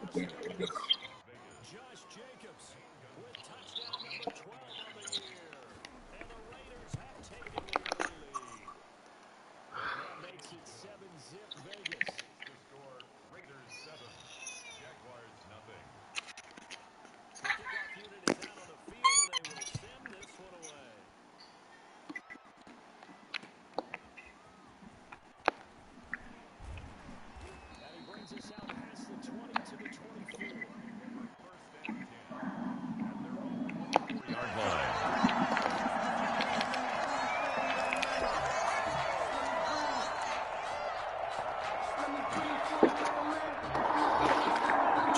Josh Jacobs with touchdown number 12 on the year. And the Raiders have taken the early lead. And that makes it 7-zip Vegas. The score, Raiders 7, Jaguars nothing. The kickoff unit is out on the field, and they will send this one away. And he brings us out past the 20 to the 24. First and 10 at their own 24-yard line.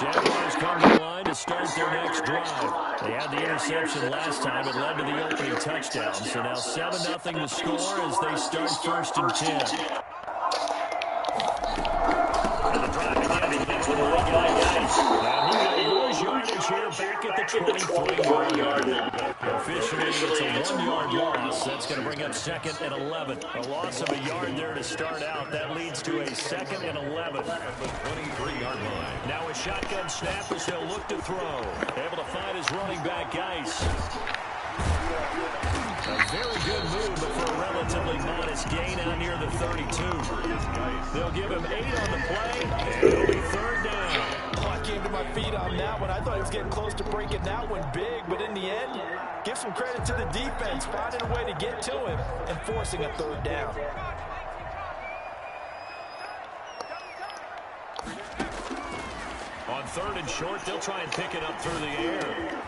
Jaguars come to the line to start their next drive. They had the interception last time. It led to the opening touchdown. So now 7-0 to score as they start first and 10. And the drive begins with a late guy. Now he will lose yardage here back at the 23-yard line. Officially, it's a 1-yard loss. That's going to bring up 2nd and 11. A loss of a yard there to start out. That leads to a 2nd and 11. At the 23-yard line. Now a shotgun snap as he'll look to throw. Able to find his running back, Geis. A very good move, but for a relatively modest gain out near the 32. They'll give him 8 on the play, and it'll be 3rd down. I came to my feet on that one. I thought he was getting close to breaking that one big, but in the end, give some credit to the defense, finding a way to get to him and forcing a 3rd down. On 3rd and short, they'll try and pick it up through the air.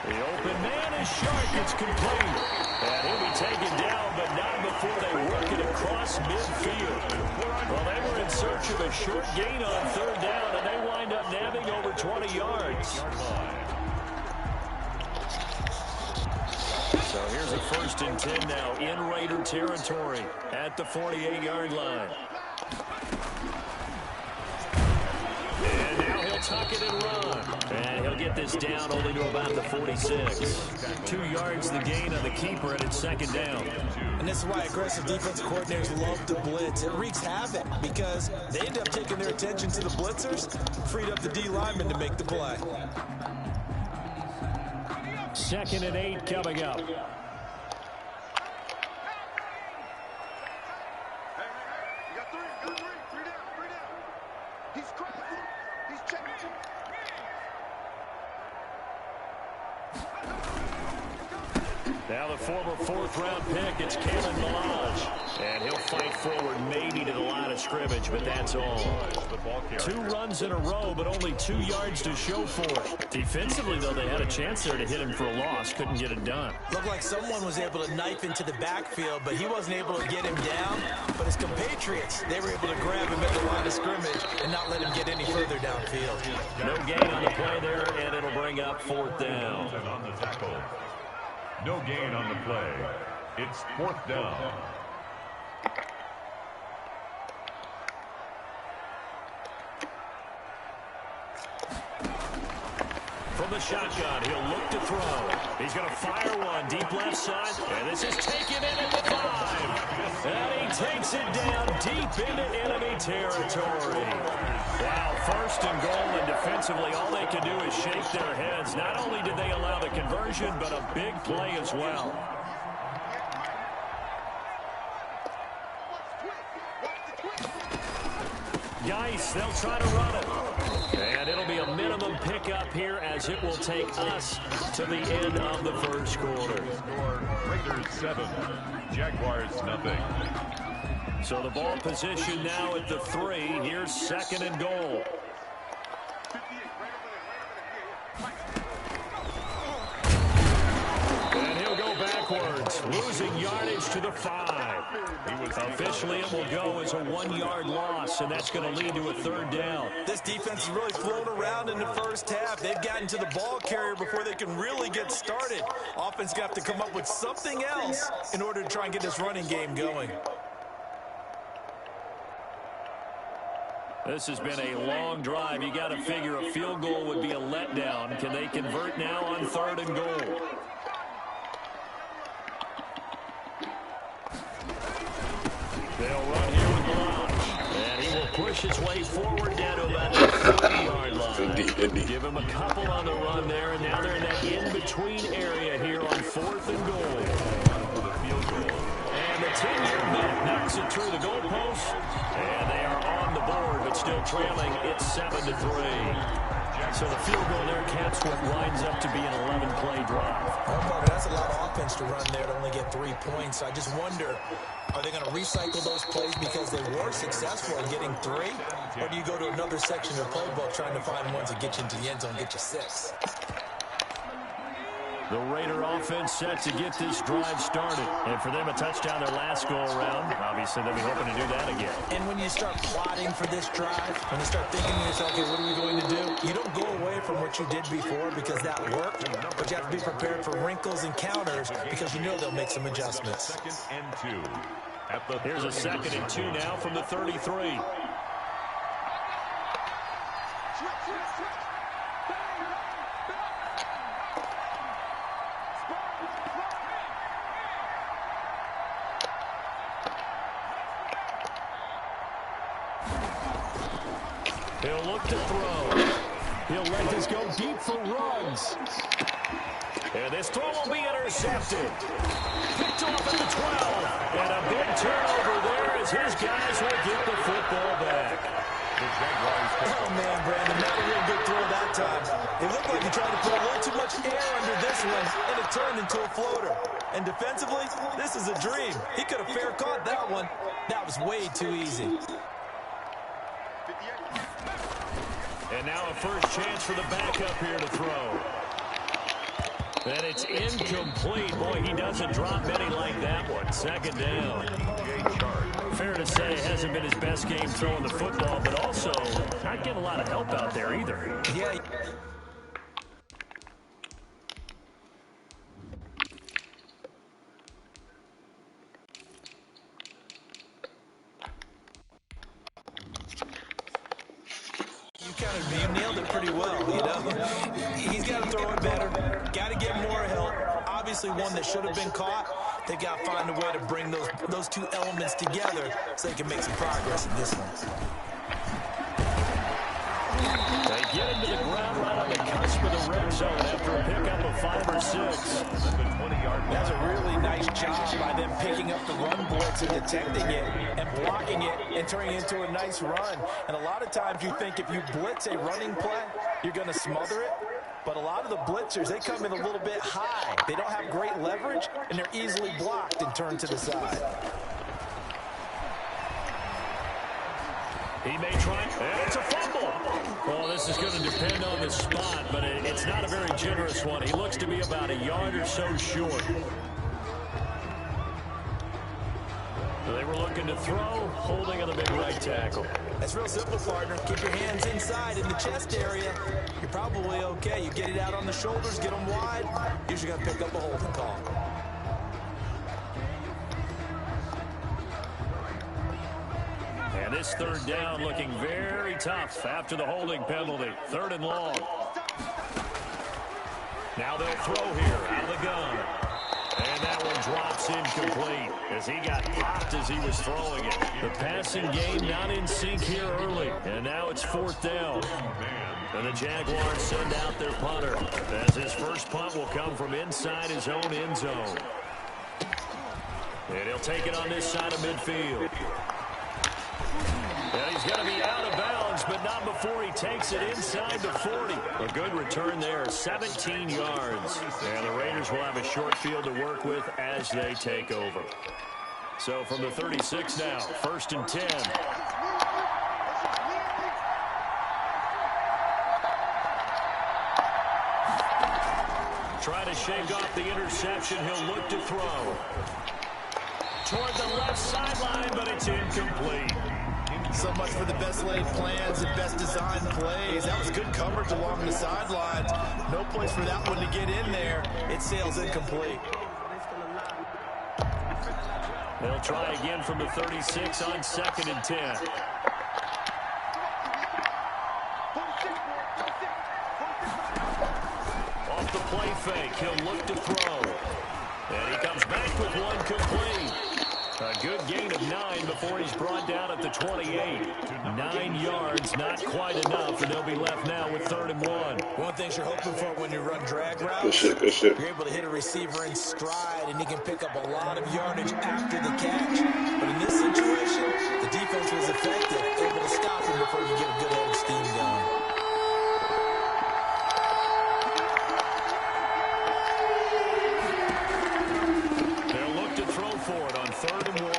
The open man is Shark. It's complete. And he'll be taken down, but not before they work it across midfield. Well, they were in search of a short gain on 3rd down, and they wind up nabbing over 20 yards. So here's a 1st and 10 now in Raider territory at the 48-yard line. And now he'll tuck it and run. And he'll get this down only to about the 46. 2 yards the gain on the keeper, and it's 2nd down. And this is why aggressive defensive coordinators love to blitz. It wreaks havoc because they end up taking their attention to the blitzers, freed up the D lineman to make the play. 2nd and 8 coming up. Now the former 4th-round pick, it's Kalen Ballage. And he'll fight forward maybe to the line of scrimmage, but that's all. 2 runs in a row, but only 2 yards to show for it. Defensively, though, they had a chance there to hit him for a loss. Couldn't get it done. Looked like someone was able to knife into the backfield, but he wasn't able to get him down. But his compatriots, they were able to grab him at the line of scrimmage and not let him get any further downfield. No gain on the play there, and it'll bring up 4th down. On the tackle. No gain on the play. It's 4th down. From the shotgun, he'll look to throw. He's going to fire one deep left side, and this is taken in at the 5. And he takes it down deep into enemy territory. Wow, 1st and goal, and defensively, all they can do is shake their heads. Not only did they allow the conversion, but a big play as well. Geis, they'll try to run it. And it'll be a minimum pickup here as it will take us to the end of the 1st quarter. Raiders 7, Jaguars nothing. So the ball position now at the 3. Here's 2nd and goal. And he'll go backwards, losing yardage to the 5. Officially, it will go as a 1-yard loss, and that's going to lead to a 3rd down. This defense is really flown around in the 1st half. They've gotten to the ball carrier before they can really get started. Offense got to come up with something else in order to try and get this running game going. This has been a long drive. You got to figure a field goal would be a letdown. Can they convert now on 3rd and goal? They'll run here with Blanche. And he will push his way forward down to about the 30-yard line. Give him a couple on the run there, and now they're in that in-between area here on 4th and goal. For the field goal. And the 10-year net knocks it through the goalpost, and they are on the board, but still trailing. It's 7-3. So the field goal there caps what winds up to be an 11-play drive. Oh, that's a lot of offense to run there to only get 3 points. I just wonder, are they going to recycle those plays because they were successful in getting 3? Or do you go to another section of the playbook trying to find ones that get you into the end zone, get you 6? The Raider offense set to get this drive started. And for them, a touchdown their last go-around. Obviously, they'll be hoping to do that again. And when you start plotting for this drive, when you start thinking to yourself, okay, what are we going to do? You don't go away from what you did before because that worked, but you have to be prepared for wrinkles and counters because you know they'll make some adjustments. 2nd and 2. Here's a 2nd and 2 now from the 33. He'll look to throw. He'll let this go deep for runs. And this throw will be intercepted. Picked off at the 12. And a big turnover there as his guys will get the football back. Oh, man, Brandon, not a real good throw that time. It looked like he tried to put a little too much air under this one, and it turned into a floater. And defensively, this is a dream. He could have fair caught that one. That was way too easy. And now a first chance for the backup here to throw. And it's incomplete. Boy, he doesn't drop many like that one. 2nd down. Fair to say it hasn't been his best game throwing the football, but also not getting a lot of help out there either. Yeah. You nailed it pretty well, you know. He's got to throw it better. Got to get more help. Obviously one that should have been caught. They got to find a way to bring those 2 elements together so they can make some progress in this one. They get him to the ground right on the cusp of the red zone after a pickup of 5 or 6. That's a really nice job by them picking up the run blitz and detecting it and blocking it and turning it into a nice run. And a lot of times you think if you blitz a running play, you're going to smother it. But a lot of the blitzers, they come in a little bit high. They don't have great leverage, and they're easily blocked and turned to the side. He may try, and it's a fumble. Well, this is going to depend on the spot, but it's not a very generous one. He looks to be about a yard or so short. They were looking to throw, holding on the big right tackle. That's real simple, partner. Keep your hands inside in the chest area. You're probably okay. You get it out on the shoulders, get them wide. Usually got to pick up a holding call. And this 3rd down looking very tough after the holding penalty. 3rd and long. Now they'll throw here out of the gun. And that one drops incomplete as he got popped as he was throwing it. The passing game not in sync here early. And now it's 4th down. And the Jaguars send out their punter as his first punt will come from inside his own end zone. And he'll take it on this side of midfield. And he's going to be out of bounds, but not before he takes it inside the 40. A good return there, 17 yards. And the Raiders will have a short field to work with as they take over. So from the 36 now, 1st and 10. Try to shake off the interception. He'll look to throw. Toward the left sideline, but it's incomplete. So much for the best laid plans and best designed plays. That was good coverage along the sidelines. No place for that one to get in there. It sails incomplete. They'll try again from the 36 on 2nd and 10. Off the play fake, he'll look to throw. And he comes back with one complete. A good gain of 9 before he's brought down at the 28. 9 yards, not quite enough, and they'll be left now with 3rd and 1. One thing you're hoping for when you run drag routes, Good shit. you're able to hit a receiver in stride, and he can pick up a lot of yardage after the catch. But in this situation, the defense was effective, able to stop him before you get a good head of steam going. They'll look to throw for it on 3rd and 1.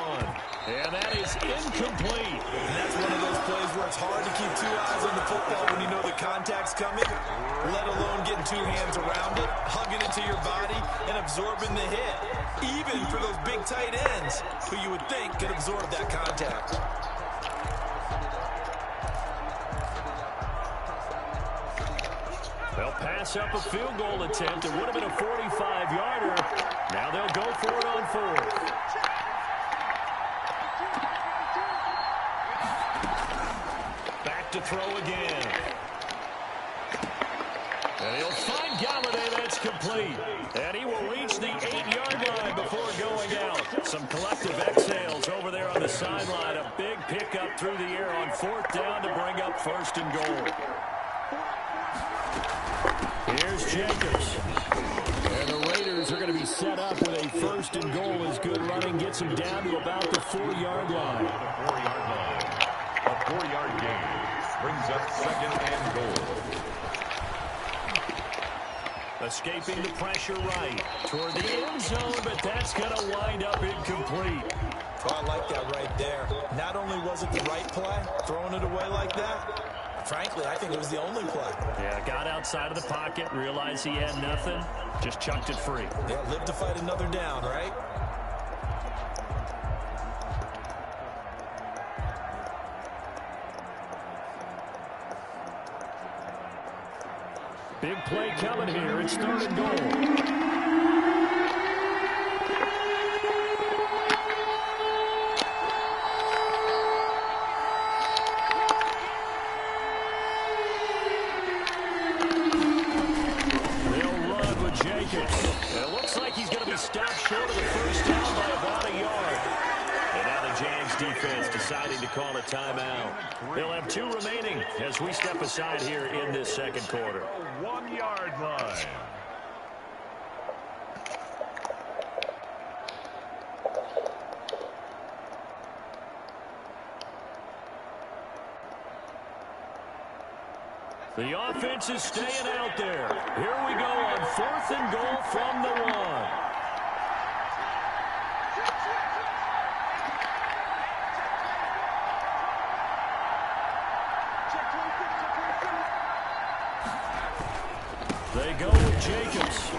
And that is incomplete. And that's one of those plays where it's hard to keep 2 eyes on the football when you know the contact's coming, let alone getting 2 hands around it, hugging it to your body, and absorbing the hit. Even for those big tight ends, who you would think could absorb that contact. They'll pass up a field goal attempt. It would have been a 45-yarder. Now they'll go for it on 4th. Back to throw again. And he'll find Galladay. That's complete. And he will reach the 8-yard line before going out. Some collective exhales over there on the sideline. A big pickup through the air on 4th down to bring up 1st and goal. Here's Jacobs. And the Raiders are going to be set up with a 1st and goal as good running gets them down to about the 4-yard line. A 4-yard gain brings up 2nd and goal. Escaping the pressure right toward the end zone, but that's going to wind up incomplete. Oh, I like that right there. Not only was it the right play, throwing it away like that, frankly, I think it was the only play. Yeah, got outside of the pocket, realized he had nothing, just chucked it free. Yeah, live to fight another down, right? Big play coming here. It's 3rd and goal. It looks like he's going to be stopped short of the 1st down by about a yard. And now the Jags defense deciding to call a timeout. They'll have 2 remaining as we step aside here in this 2nd quarter. 1-yard line. The offense is staying out there. Here we go on 4th and goal from the 1. They go with Jacobs.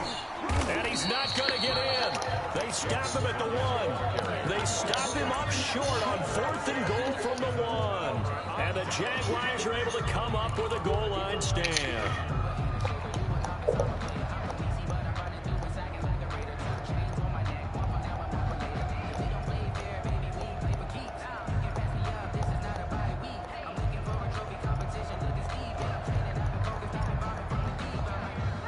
And he's not going to get in. They stop him at the 1. They stop him up short on 4th and goal from the 1. And the Jaguars are able to come up with a goal line stand.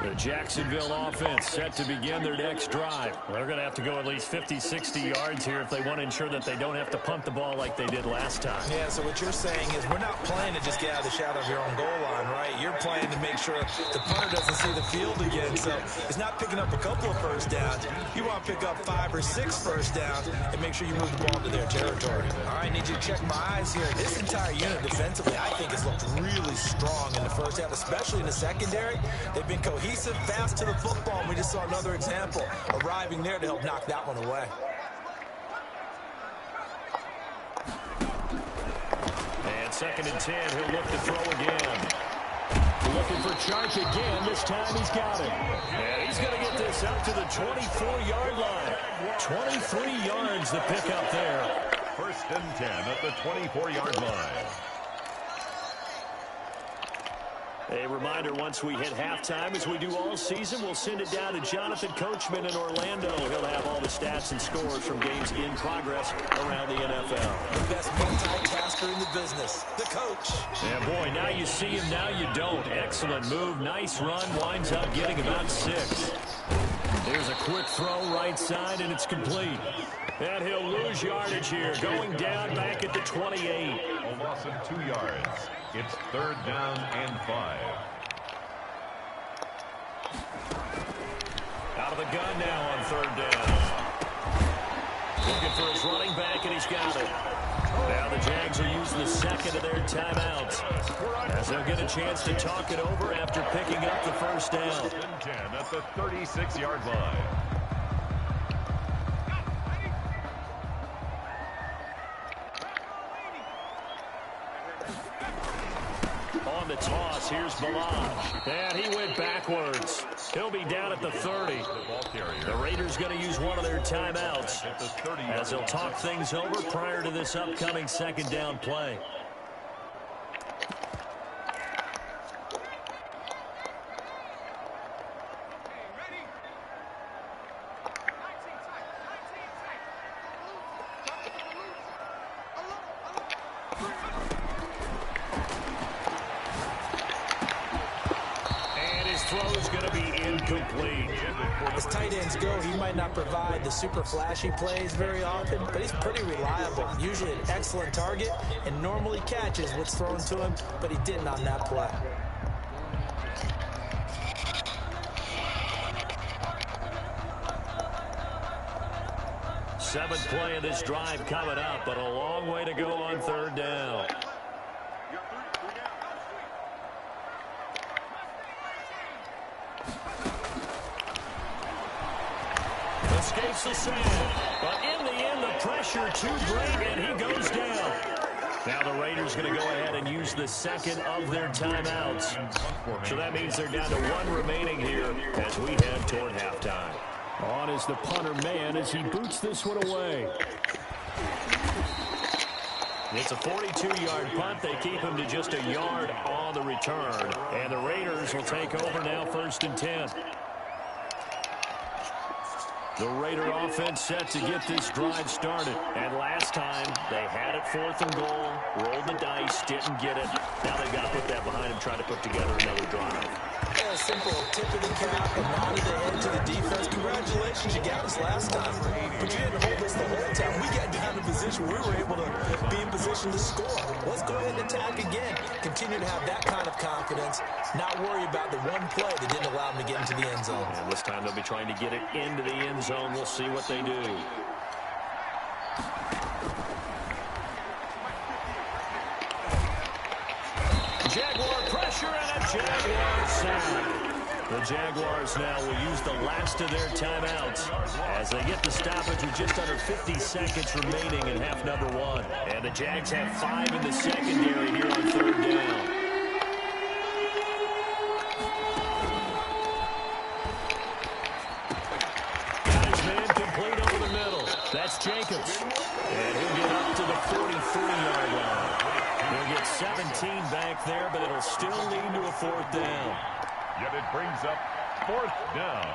The Jacksonville offense set to begin their next drive. They're going to have to go at least 50, 60 yards here if they want to ensure that they don't have to punt the ball like they did last time. Yeah, so what you're saying is we're not playing to just get out of the shadow of your own goal line, right? You're playing to make sure the punter doesn't see the field again. So it's not picking up a couple of 1st downs. You want to pick up 5 or 6 1st downs and make sure you move the ball to their territory. All right, need you to check my eyes here. This entire unit defensively, I think, has looked really strong in the 1st half, especially in the secondary. They've been cohesive, fast to the football, and we just saw another example arriving there to help knock that one away. And 2nd and 10, he'll look to throw again. Looking for Chark again. This time he's got it. And he's going to get this up to the 24-yard line. 23 yards the pickup there. 1st and 10 at the 24-yard line. A reminder, once we hit halftime, as we do all season, we'll send it down to Jonathan Coachman in Orlando. He'll have all the stats and scores from games in progress around the NFL. The best multitasker in the business, the coach. Yeah, boy, now you see him, now you don't. Excellent move, nice run, winds up getting about 6. Here's a quick throw right side, and it's complete. And he'll lose yardage here, going down back at the 28. A loss of 2 yards. It's 3rd down and 5. Out of the gun now on 3rd down. Looking for his running back, and he's got it. Now the Jags are using the second of their timeouts, as they'll get a chance to talk it over after picking up the first down. 10 at the 36-yard line. On the toss, here's Balaj. And he went backwards. He'll be down at the 30. The Raiders going to use one of their timeouts as they'll talk things over prior to this upcoming 2nd down play. Throw's going to be incomplete. As tight ends go, he might not provide the super flashy plays very often, but he's pretty reliable. Usually an excellent target and normally catches what's thrown to him, but he didn't on that play. Seventh play of this drive coming up, but a long way to go on 3rd down. Escapes the sand, but in the end, the pressure too great, and he goes down. Now the Raiders going to go ahead and use the second of their timeouts. So that means they're down to 1 remaining here as we head toward halftime. On is the punter man as he boots this one away. It's a 42-yard punt. They keep him to just a yard on the return. And the Raiders will take over now 1st and 10. The Raider offense set to get this drive started. And last time, they had it 4th and goal, rolled the dice, didn't get it. Now they've got to put that behind them, try to put together another drive. Yeah, simple tip of the cap, a nod of the head to the defense. Congratulations, you got us last time. But you didn't hold us the whole time. We got down to position where we were able to be in position to score. Let's go ahead and attack again. Continue to have that kind of confidence. Not worry about the one play that didn't allow them to get into the end zone. And this time they'll be trying to get it into the end zone. We'll see what they do. Jaguar pressure and a Jaguar sack. The Jaguars now will use the last of their timeouts as they get the stoppage with just under 50 seconds remaining in half number 1. And the Jags have 5 in the secondary here on 3rd down. That's Jacobs. And he'll get up to the 43-yard line. He'll get 17 back there, but it'll still lead to a 4th down. Yet it brings up 4th down.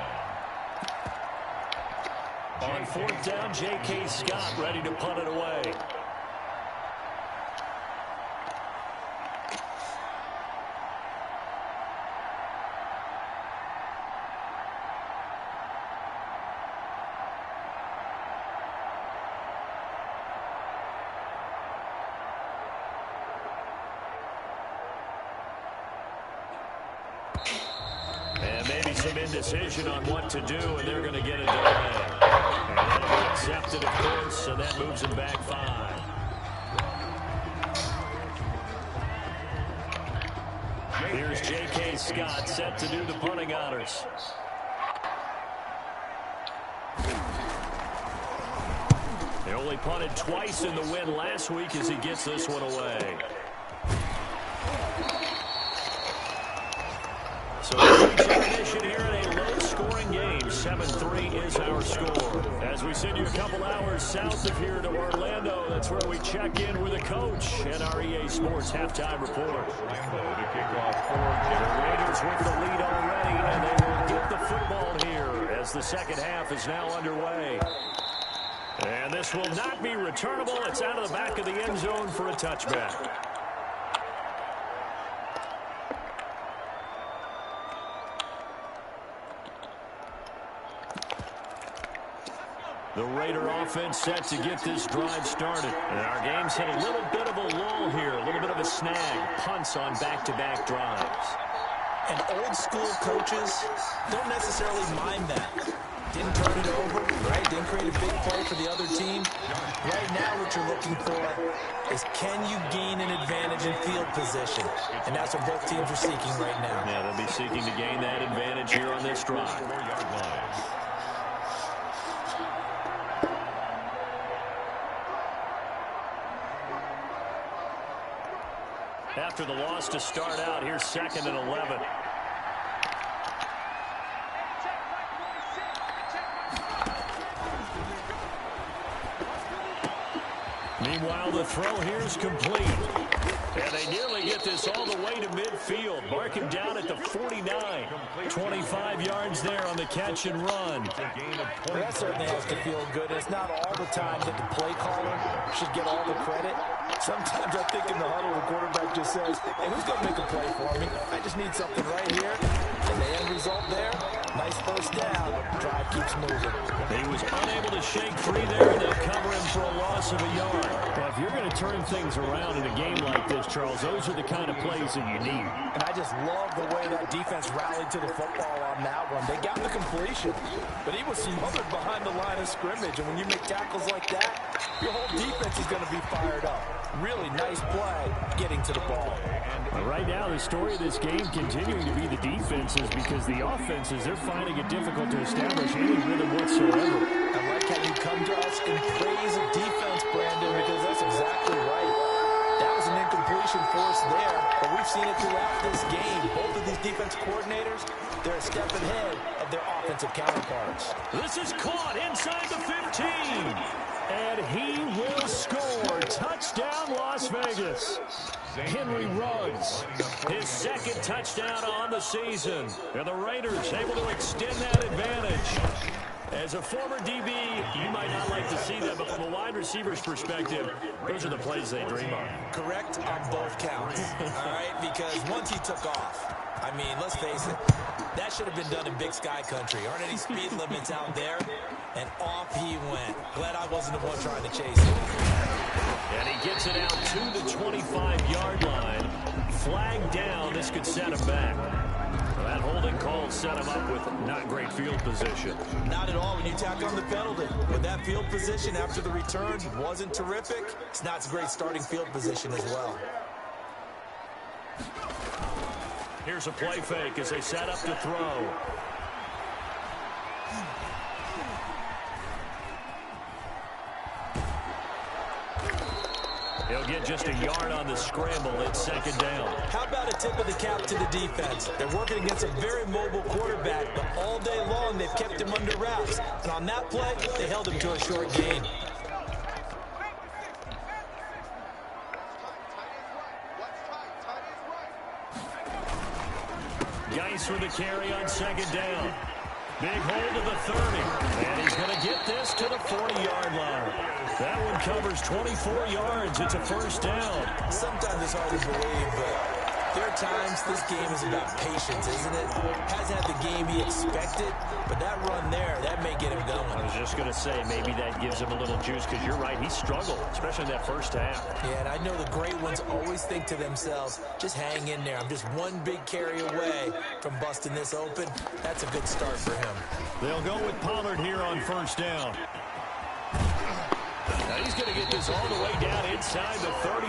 On 4th down, J.K. Scott ready to punt it away. And maybe some indecision on what to do, and they're going to get a delay. And that'll be accepted, of course, and that moves them back 5. Here's J.K. Scott set to do the punting honors. They only punted twice in the win last week as he gets this one away. So recognition here in a low-scoring game. 7-3 is our score. As we send you a couple hours south of here to Orlando, that's where we check in with the coach and our EA Sports halftime report. To kick off The Raiders with the lead already, and they will get the football here as the second half is now underway. And this will not be returnable. It's out of the back of the end zone for a touchback. The Raider offense set to get this drive started. And our game's hit a little bit of a lull here, a little bit of a snag. Punts on back-to-back drives. And old-school coaches don't necessarily mind that. Didn't turn it over, right? Didn't create a big play for the other team. Right now what you're looking for is can you gain an advantage in field position? And that's what both teams are seeking right now. Yeah, they'll be seeking to gain that advantage here on this drive. After the loss to start out, here's 2nd and 11. Meanwhile, the throw here is complete. And they nearly get this all the way to midfield. Mark him down at the 49. 25 yards there on the catch and run. Well, that certainly has to feel good. It's not all the time that the play caller should get all the credit. Sometimes I think in the huddle, the quarterback just says, hey, who's going to make a play for me? I just need something right here. And the end result there, nice first down. Drive keeps moving. He was unable to shake free there, and they'll cover him for a loss of a yard. Well, if you're going to turn things around in a game like this, Charles, those are the kind of plays that you need. And I just love the way that defense rallied to the football on that one. They got the completion, but he was smothered behind the line of scrimmage. And when you make tackles like that, your whole defense is going to be fired up. Really nice play getting to the ball. Right now, the story of this game continuing to be the defenses because the offenses, they're finding it difficult to establish any rhythm whatsoever. I like how you come to us and praise a defense, Brandon, because that's exactly right. That was an incompletion force there, but we've seen it throughout this game. Both of these defense coordinators, they're a step ahead of their offensive counterparts. This is caught inside the 15. And he will score. Touchdown, Las Vegas. Henry Ruggs, his 2nd touchdown on the season. And the Raiders able to extend that advantage. As a former DB, you might not like to see that, but from a wide receiver's perspective, those are the plays they dream of. Correct on both counts, all right? Because once he took off, I mean, let's face it, that should have been done in Big Sky Country. Aren't any speed limits out there? And off he went. Glad I wasn't the one trying to chase it. And he gets it out to the 25-yard line. Flag down. This could set him back. That holding call set him up with not great field position. Not at all when you tack on the penalty. With that field position after the return wasn't terrific, it's not a great starting field position as well. Here's a play fake as they set up to throw. He'll get just a yard on the scramble. It's 2nd down. How about a tip of the cap to the defense? They're working against a very mobile quarterback, but all day long they've kept him under wraps. And on that play, they held him to a short gain. Geis with the carry on 2nd down. Big hold to the 30. And he's going to get this to the 40-yard line. That one covers 24 yards. It's a 1st down. Sometimes it's hard to believe, but there are times this game is about patience, isn't it? Hasn't had the game he expected, but that run there, that may get him going. I was just going to say, maybe that gives him a little juice because you're right. He struggled, especially in that 1st half. Yeah, and I know the great ones always think to themselves, just hang in there. I'm just one big carry away from busting this open. That's a good start for him. They'll go with Pollard here on 1st down. Now he's going to get this all the way down inside the 35.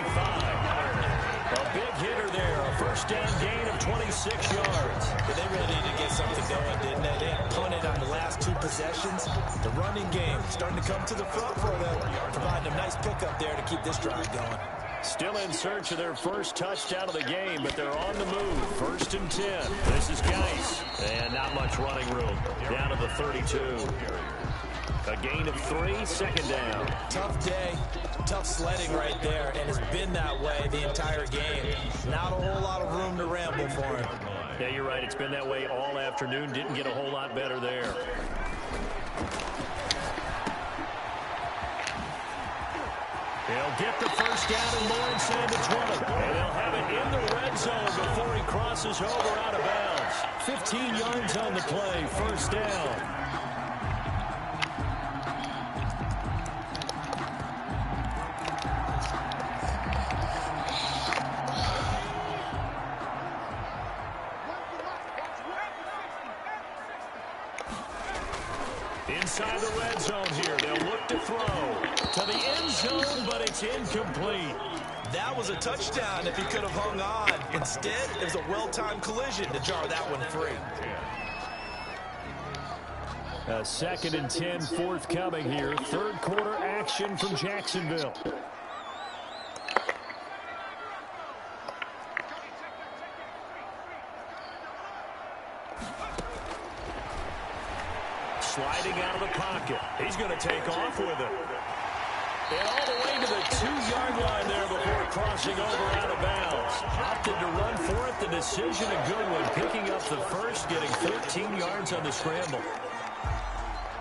A big hitter there. A 1st down gain of 26 yards. But they really needed to get something going, didn't they? They punted on the last 2 possessions. The running game starting to come to the front for them, providing a nice pickup there to keep this drive going. Still in search of their 1st touchdown of the game, but they're on the move. 1st and 10. This is Geis. And not much running room. Down to the 32. A gain of 3, 2nd down. Tough day, tough sledding right there, and it's been that way the entire game. Not a whole lot of room to ramble for him. Yeah, you're right. It's been that way all afternoon. Didn't get a whole lot better there. He'll get the 1st down and more inside the 20. And they'll have it in the red zone before he crosses over out of bounds. 15 yards on the play, 1st down. inside the red zone here. They'll look to throw to the end zone, but it's incomplete. That was a touchdown if he could have hung on. Instead, it was a well-timed collision to jar that one free. A 2nd and 10 forthcoming here. Third quarter action from Jacksonville. Sliding out of the pocket. He's going to take off with it. And all the way to the 2-yard line there before crossing over out of bounds. Opted to run for it. The decision a good one. Picking up the first, getting 13 yards on the scramble.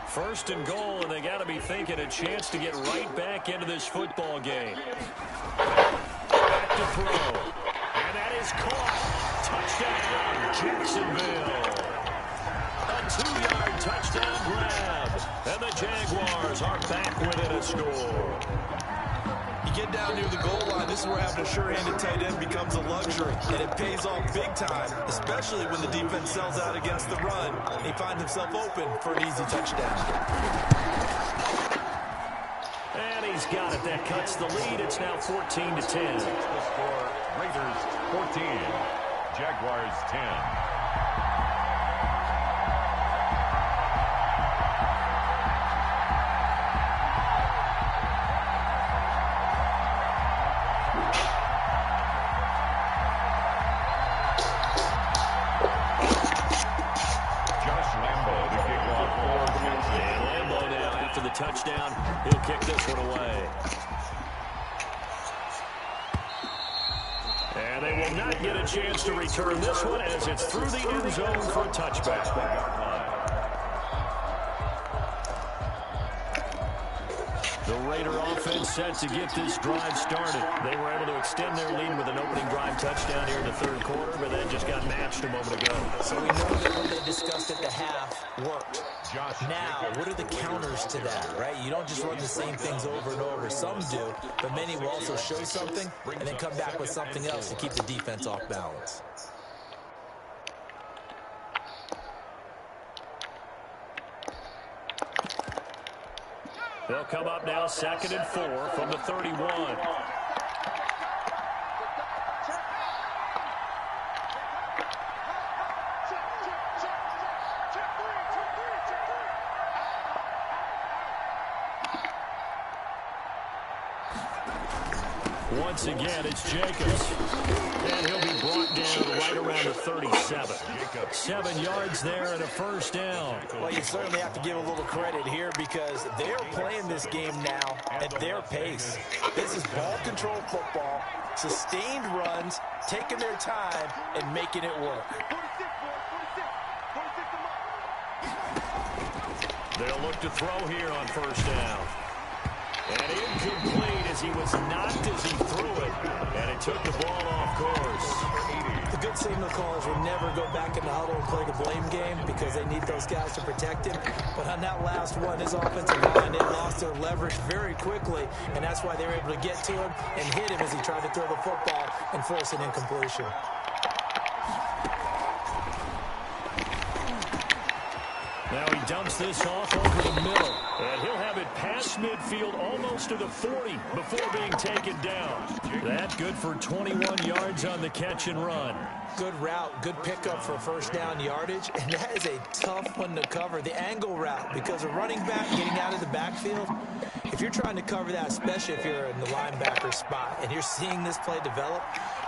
1st and goal, and they got to be thinking a chance to get right back into this football game. Back to throw. And that is caught. Touchdown, Jacksonville. A 2-yard touchdown grab. And the Jaguars are back within a score. You get down near the goal line, this is where having a sure-handed tight end becomes a luxury. And it pays off big time, especially when the defense sells out against the run. He finds himself open for an easy touchdown. And he's got it. That cuts the lead. It's now 14-10. The score, Raiders 14, Jaguars 10. Touchdown. He'll kick this one away. And they will not get a chance to return this one as it's through the end zone for a touchback. The Raider offense set to get this drive started. They were able to extend their lead with an opening drive touchdown here in the third quarter, but then just got matched a moment ago. So we know that what they discussed at the half worked. Now, what are the counters to that, right? You don't just run the same things over and over. Some do, but many will also show something and then come back with something else to keep the defense off balance. They'll come up now 2nd and 4 from the 31. Once again, it's Jacobs. And he'll be brought down right around the 37. 7 yards there and a first down. Well, you certainly have to give a little credit here because they're playing this game now at their pace. This is ball control football, sustained runs, taking their time, and making it work. They'll look to throw here on first down. And incomplete as he was knocked as he threw it. And it took the ball off course. The good signal callers will never go back in the huddle and play the blame game because they need those guys to protect him. But on that last one, his offensive line, they lost their leverage very quickly. And that's why they were able to get to him and hit him as he tried to throw the football and force an incompletion. Now he dumps this off over the middle. And he'll have it past midfield almost to the 40 before being taken down. That good for 21 yards on the catch and run. Good route, good pickup for first down yardage. And that is a tough one to cover, the angle route, because a running back getting out of the backfield, if you're trying to cover that, especially if you're in the linebacker spot and you're seeing this play develop,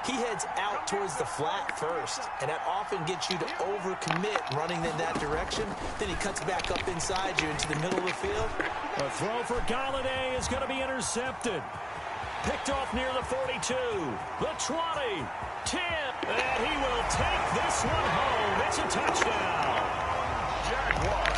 he heads out towards the flat first, and that often gets you to overcommit running in that direction. Then he cuts back up inside you into the middle of the field. A throw for Galladay is going to be intercepted. Picked off near the 42, the 20, 10, and he will take this one home. It's a touchdown. Jaguars.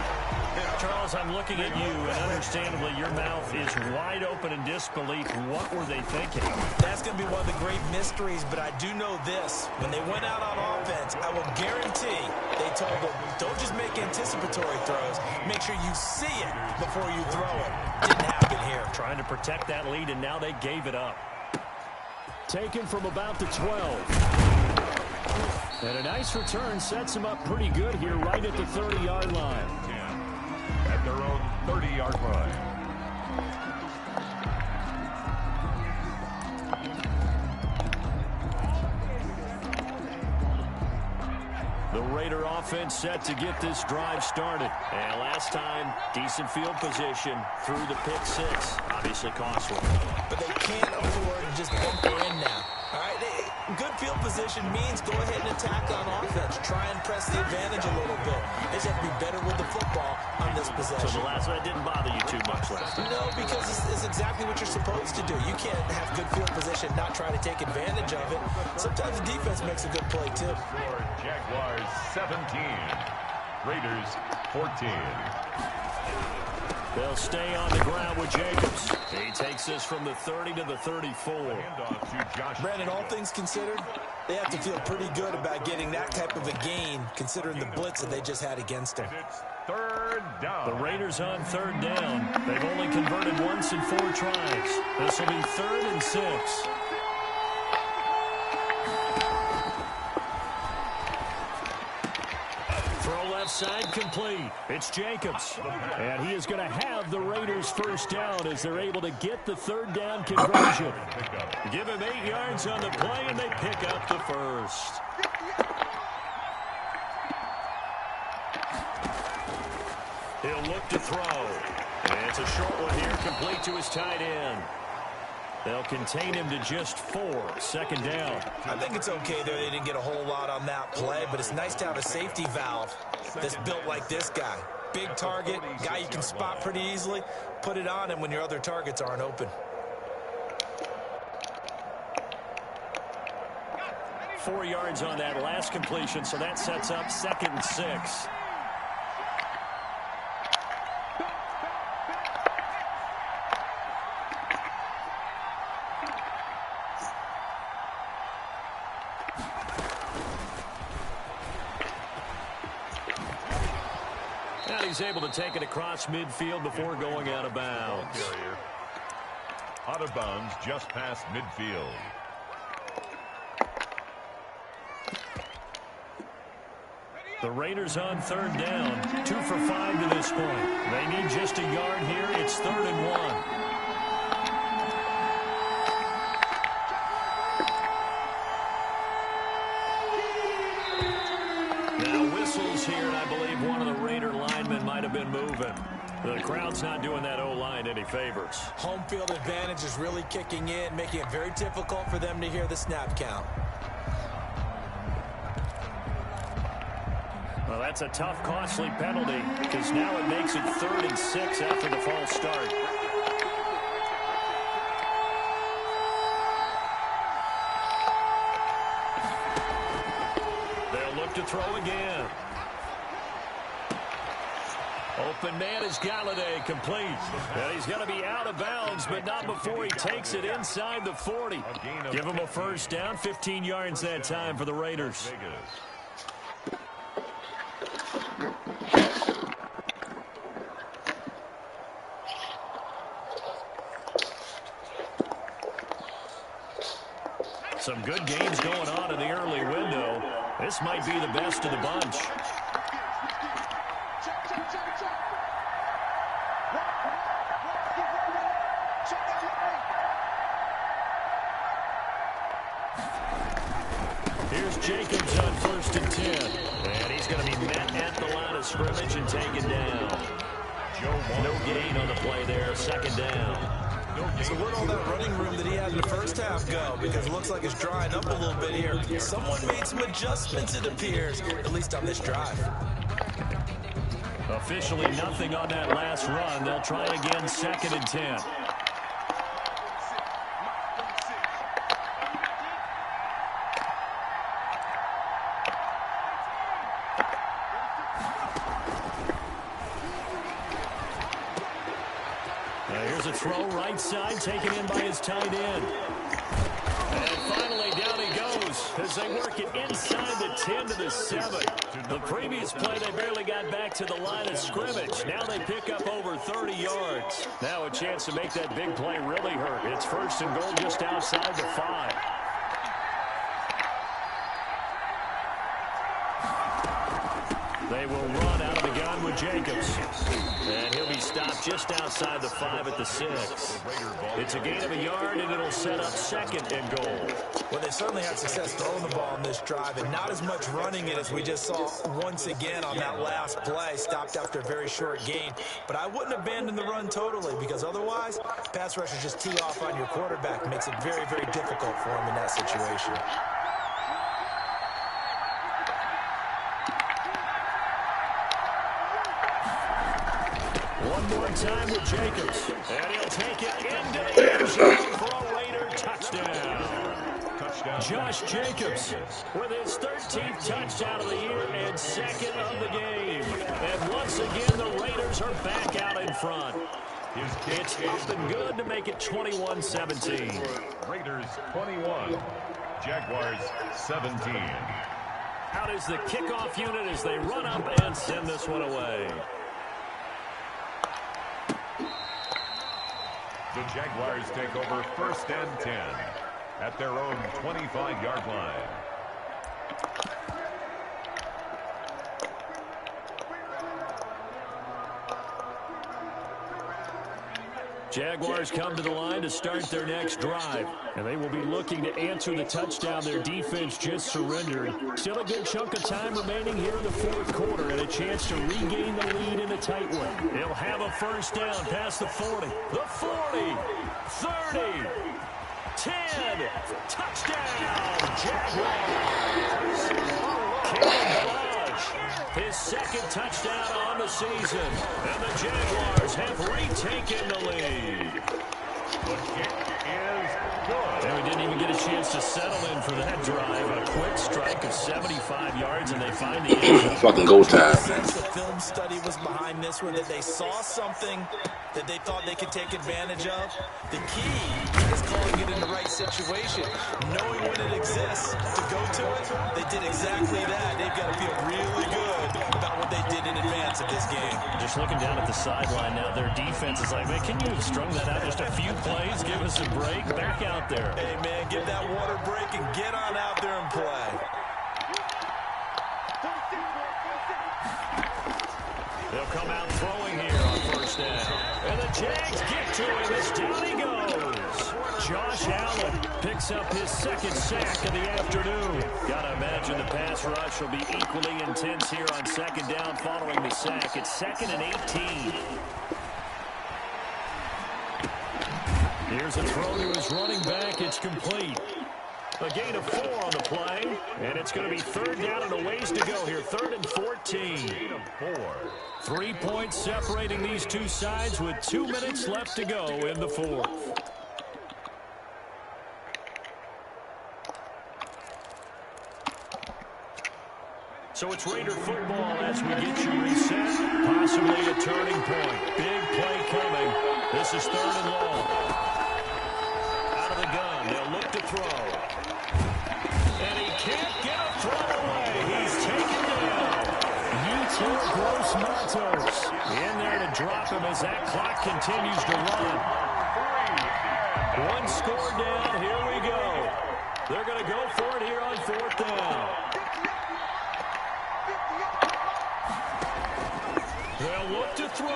Charles, I'm looking at you, and understandably, your mouth is wide open in disbelief. What were they thinking? That's going to be one of the great mysteries, but I do know this. When they went out on offense, I will guarantee they told them, don't just make anticipatory throws. Make sure you see it before you throw it. Didn't happen here. Trying to protect that lead, and now they gave it up. Taken from about the 12. And a nice return sets him up pretty good here right at the 30-yard line. At at their own 30-yard line. The Raider offense set to get this drive started. And last time, decent field position through the pick six. Obviously costly. But they can't afford to just bunker in now. All right, good field position means go ahead and attack on offense. Try and press the advantage a little bit. They just have to be better with the football on this possession. So the last one didn't bother you too much last time? No, because it's exactly what you're supposed to do. You can't have good field position, not try to take advantage of it. Sometimes the defense makes a good play, too. Jaguars 17, Raiders 14. They'll stay on the ground with Jacobs. He takes this from the 30 to the 34. Handoff to Josh. Brandon, all things considered, they have to feel pretty good about getting that type of a gain, considering the blitz that they just had against them. It's third down. The Raiders on third down. They've only converted once in 4 tries. This will be 3rd and 6. Left side complete. It's Jacobs. And he is going to have the Raiders first down as they're able to get the 3rd down conversion. Give him 8 yards on the play, and they pick up the first. He'll look to throw. And it's a short one here, complete to his tight end. They'll contain him to just 4. 2nd down. I think it's okay there. They didn't get a whole lot on that play, but it's nice to have a safety valve that's built like this guy. Big target, guy you can spot pretty easily. Put it on him when your other targets aren't open. 4 yards on that last completion, so that sets up 2nd and 6. He's able to take it across midfield before going out of bounds. Out of bounds just past midfield. The Raiders on 3rd down. 2 for 5 to this point. They need just a yard here. It's 3rd and 1. Here, and I believe one of the Raider linemen might have been moving. The crowd's not doing that O-line any favors. Home field advantage is really kicking in, making it very difficult for them to hear the snap count. Well, that's a tough, costly penalty because now it makes it 3rd and 6 after the false start. They'll look to throw again. Open man is Galladay, complete. And he's going to be out of bounds, but not before he takes it inside the 40. Give him a first down, 15 yards that time for the Raiders. Some good games going on in the early window. This might be the best of the bunch. Here's Jacobs on 1st and 10. And he's going to be met at the line of scrimmage and taken down. No gain on the play there, 2nd down. So where'd all that running room that he had in the first half go? Because it looks like it's drying up a little bit here. Someone made some adjustments, it appears, at least on this drive. Officially nothing on that last run. They'll try again, 2nd and 10. Here's a throw right side, taken in by his tight end. And finally down he goes as they work it inside the 10 to the 7. The previous play, they barely got back to the line of scrimmage. Now they pick up over 30 yards. Now a chance to make that big play really hurt. It's 1st and goal just outside the 5. They will run out of the gun on with Jacobs. And he'll be stopped just outside the 5 at the 6. It's a gain of a yard, and it'll set up 2nd and goal. Well, they certainly had success throwing the ball on this drive, and not as much running it as we just saw once again on that last play. Stopped after a very short gain. But I wouldn't abandon the run totally, because otherwise, pass rush is just tee off on your quarterback. Makes it very, very difficult for him in that situation. One more time with Jacobs. And he'll take it into the end zone for a Raider touchdown. Josh Jacobs with his 13th touchdown of the year and 2nd of the game. And once again, the Raiders are back out in front. It's up and good to make it 21-17. Raiders 21, Jaguars 17. Out is the kickoff unit as they run up and send this one away. The Jaguars take over 1st and 10 at their own 25-yard line. Jaguars come to the line to start their next drive, and they will be looking to answer the touchdown their defense just surrendered. Still a good chunk of time remaining here in the 4th quarter and a chance to regain the lead in a tight one. They'll have a 1st down past the 40, the 40, 30, 10, touchdown, Jaguars. Caleb Lodge, his 2nd touchdown on the season, and the Jaguars have retaken the lead. The kick is good. And we didn't even get a chance to settle in for that drive. A quick strike of 75 yards, and they find the end zone. Fucking go time. Since the film study was behind this one, that they saw something that they thought they could take advantage of. The key is calling it in the right situation, knowing when it exists to go to it. They did exactly that. They've got to feel really good about what they did in advance of this game. Just looking down at the sideline now, their defense is like, man, can you have strung that out just a few plays? Give us a break. Back out there. Hey, man, give that water break and get on out there and play. They'll come out throwing here on 1st down. And the Jags get to him as down he goes. Josh Allen picks up his 2nd sack of the afternoon. Gotta imagine the pass rush will be equally intense here on 2nd down following the sack. It's 2nd and 18. Here's a throw to his running back. It's complete. A gain of 4 on the play, and it's going to be 3rd down and a ways to go here. 3rd and 14. 3 points separating these two sides with 2 minutes left to go in the 4th. So it's Raider football as we get you reset. Possibly a turning point. Big play coming. This is 3rd and long. Out of the gun. They'll look to throw. And he can't get a throw away. He's taken down. Yetur Gross-Matos in there to drop him as that clock continues to run. 1 score down. Here we go. They're going to go for it here on 4th down. They'll look to throw.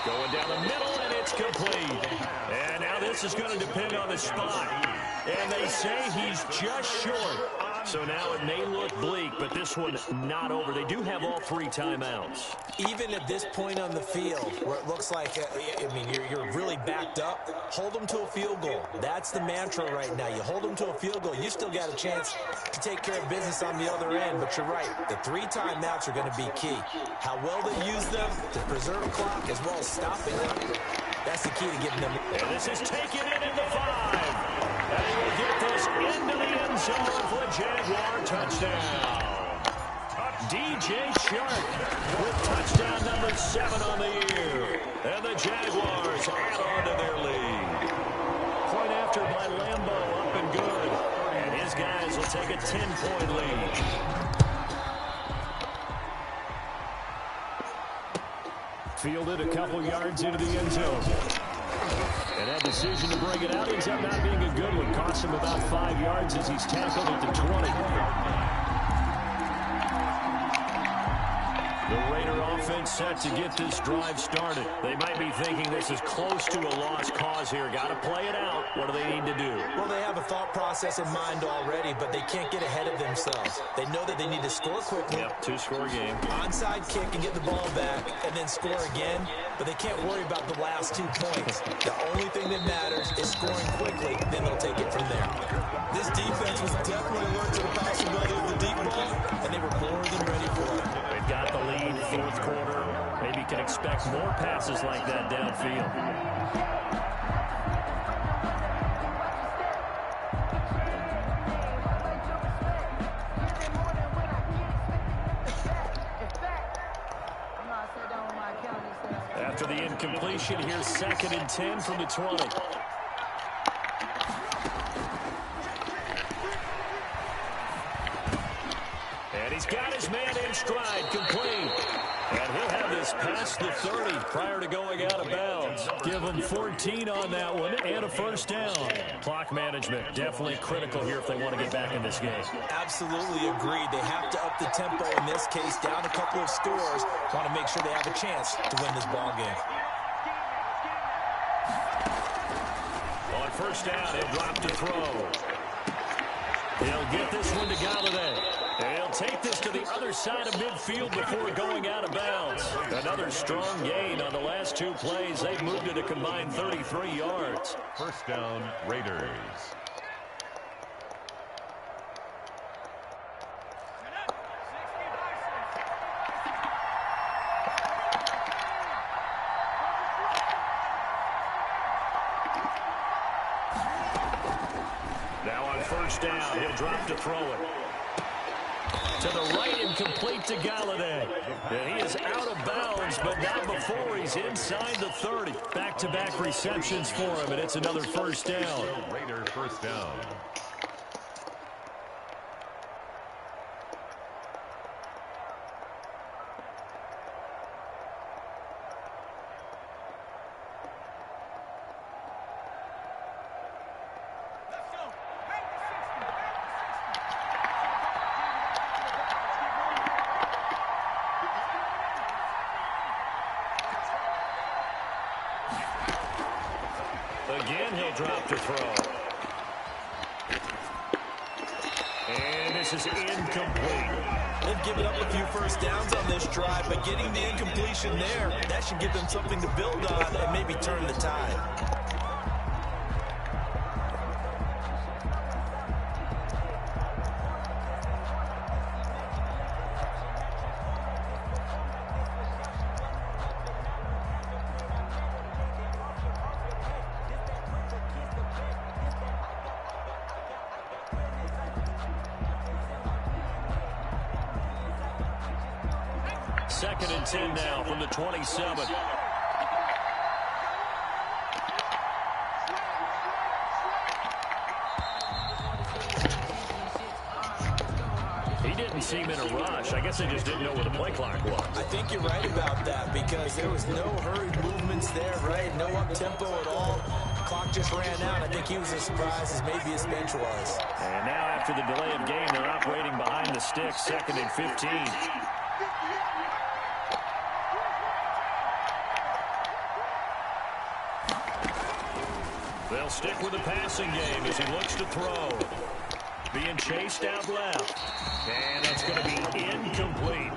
Going down the middle, and it's complete. And now this is going to depend on the spot. And they say he's just short. So now it may look bleak, but this one not over. They do have all 3 timeouts. Even at this point on the field, where it looks like, you're really backed up, hold them to a field goal. That's the mantra right now. You hold them to a field goal, you still got a chance to take care of business on the other end. But you're right, the 3 timeouts are going to be key. How well they use them to preserve clock as well as stopping them, that's the key to getting them. And this is taken in at the 5. And he will get this into the end zone for a Jaguar touchdown. DJ Chark with touchdown number 7 on the year. And the Jaguars add on to their lead. Point after by Lambo, up and good. And his guys will take a 10-point lead. Fielded a couple yards into the end zone. And that decision to bring it out ends up not being a good one. Costs him about 5 yards as he's tackled at the 20. The Raider offense set to get this drive started. They might be thinking this is close to a lost cause here. Got to play it out. What do they need to do? Well, they have a thought process in mind already, but they can't get ahead of themselves. They know that they need to score quickly. Yep, two-score game. Onside kick and get the ball back and then score again, but they can't worry about the last 2 points. The only thing that matters is scoring quickly, then they'll take it from there. This defense was definitely alert to the possibility of the deep ball, and they were more than ready for it. They've got the lead, fourth quarter. Maybe can expect more passes like that downfield. After the incompletion, here's 2nd and 10 from the 20. And he's got his man in stride, complete. And he'll have this past the 30 prior to going out of bounds. Give him 14 on that one and a first down. Clock management definitely critical here if they want to get back in this game. Absolutely agreed. They have to up the tempo in this case, down a couple of scores. Want to make sure they have a chance to win this ball game. On first down, he'll drop to throw. He'll get this one to Galladay. He'll take this to the other side of midfield before going out of bounds. Another strong gain on the last 2 plays. They've moved it a combined 33 yards. First down, Raiders. Now on first down, he'll drop to throw it. To the right and complete to Galladay. And he is out of bounds, but not before he's inside the 30. Back-to-back receptions for him, and it's another first down. Raider first down. Again, he'll drop to throw. And this is incomplete. They've given up a few first downs on this drive, but getting the incompletion there, that should give them something to build on and maybe turn the tide. Second and 10 now from the 27. He didn't seem in a rush. I guess they just didn't know where the play clock was. I think you're right about that because there was no hurried movements there, right? No up-tempo at all. Clock just ran out. I think he was as surprised as maybe his bench was. And now after the delay of game, they're operating behind the sticks, 2nd and 15. They'll stick with the passing game as he looks to throw. Being chased out left. And that's going to be incomplete.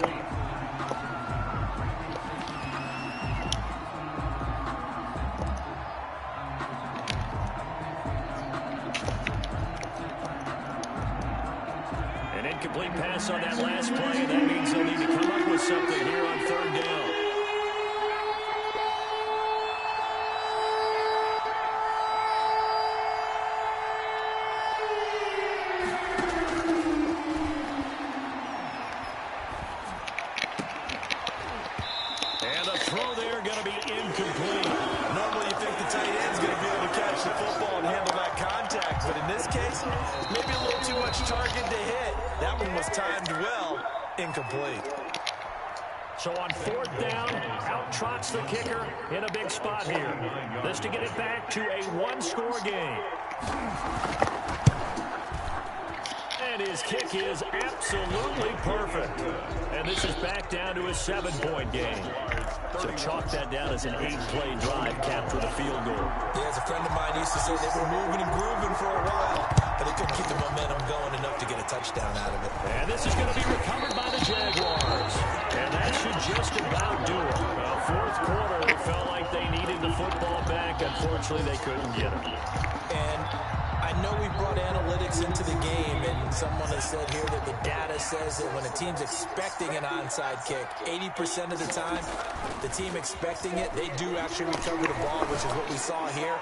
An incomplete pass on that last play, and that means they'll need to come up with something here on 3rd down. Timed well, incomplete. So on 4th down, out trots the kicker in a big spot here. This to get it back to a 1-score game. And his kick is absolutely perfect. And this is back down to a 7-point game. So chalk that down as an 8-play drive capped with a field goal. Yeah, as a friend of mine used to say, they were moving and grooving for a while, but they couldn't keep the momentum going enough to get a touchdown out of it. And this is going to be recovered by the Jaguars. And that should just about do it. Well, fourth quarter, it felt like they needed the football back. Unfortunately, they couldn't get it. And I know we brought analytics into the game, and someone has said here that the data says that when a team's expecting an onside kick, 80% of the time, the team expecting it, they do actually recover the ball, which is what we saw here.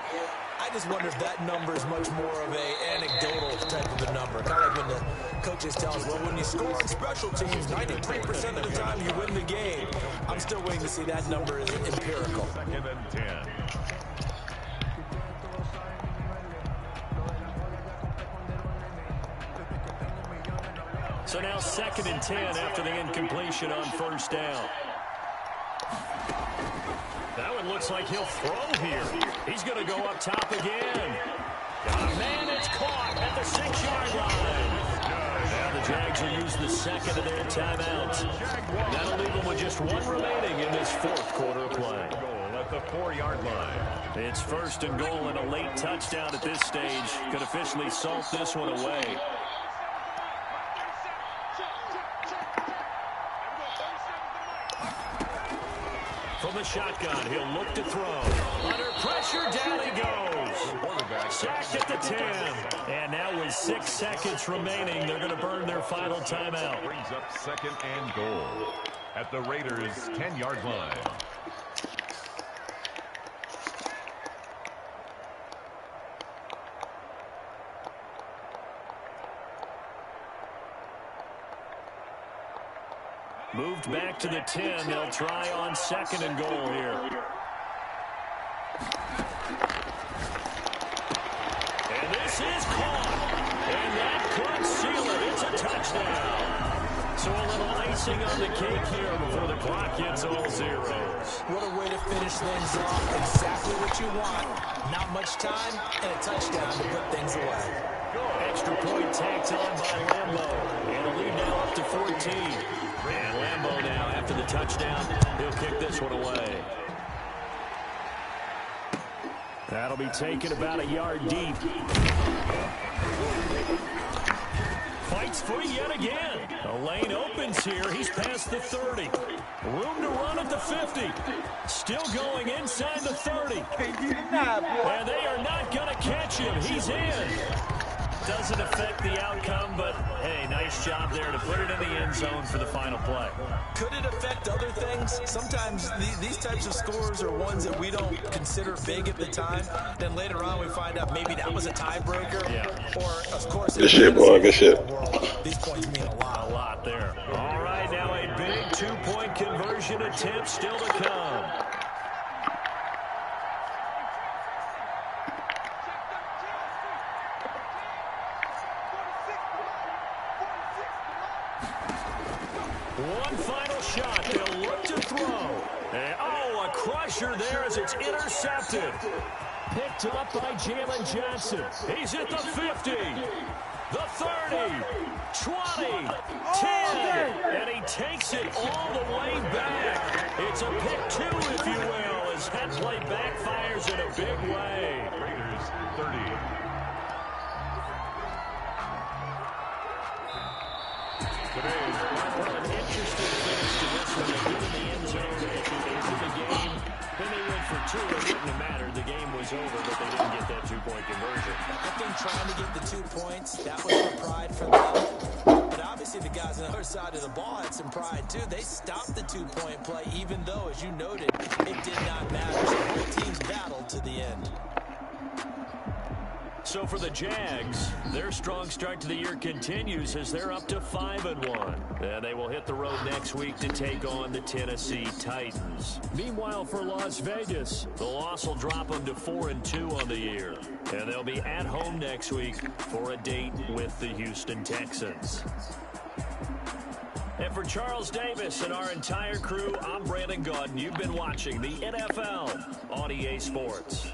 I just wonder if that number is much more of an anecdotal type of a number. Kind of like when the coaches tell us, well, when you score on special teams, 93% of the time you win the game. I'm still waiting to see that number is empirical. Second and 10. So now 2nd and 10 after the incompletion on first down. That one looks like he'll throw here. He's going to go up top again. Got a man, it's caught at the 6-yard line. Now the Jags will use the second of their timeouts. That'll leave them with just one remaining in this fourth quarter play. Goal at the 4-yard line. It's 1st and goal, and a late touchdown at this stage could officially salt this one away. From the shotgun, he'll look to throw. Under pressure, down he goes. Sacked at the 10. And now with 6 seconds remaining, they're going to burn their final timeout. Brings up 2nd and goal at the Raiders' 10-yard line. Moved back to the 10. They'll try on 2nd and goal here. And this is caught. And that could seal it. It's a touchdown. So a little icing on the cake here before the clock hits all zeros. What a way to finish things off. Exactly what you want. Not much time and a touchdown to put things away. Extra point tacked on by Lambo. And a lead now up to 14. And Lambo now, after the touchdown, he'll kick this one away. That'll be taken about a yard deep. Fights free yet again. A lane opens here. He's past the 30. Room to run at the 50. Still going inside the 30. And they are not going to catch him. He's in. Doesn't affect the outcome, but, hey, nice job there to put it in the end zone for the final play. Could it affect other things? Sometimes these types of scores are ones that we don't consider big at the time. Then later on we find out maybe that was a tiebreaker. Yeah. Or, of course, good shit, boy. Good shit. These points mean a lot. A lot there. All right, now a big 2-point conversion attempt still to come. One final shot. They'll look to throw. And, a crusher there as it's intercepted. Picked up by Jalen Johnson. He's at the 50. The 30. 20. 10. And he takes it all the way back. It's a pick 2, if you will, as that play backfires in a big way. Raiders 30. An interesting finish to this one. They get in the end zone at the end of the game. Then they went for 2. It wouldn't have mattered. The game was over, but they didn't get that 2-point conversion. I think trying to get the 2 points, that was for pride for them. But obviously the guys on the other side of the ball had some pride too. They stopped the 2-point play, even though, as you noted, it did not matter. So both teams battled to the end. So for the Jags, their strong start to the year continues as they're up to 5-1. And they will hit the road next week to take on the Tennessee Titans. Meanwhile, for Las Vegas, the loss will drop them to 4-2 on the year. And they'll be at home next week for a date with the Houston Texans. And for Charles Davis and our entire crew, I'm Brandon Gaudin. You've been watching the NFL on EA Sports.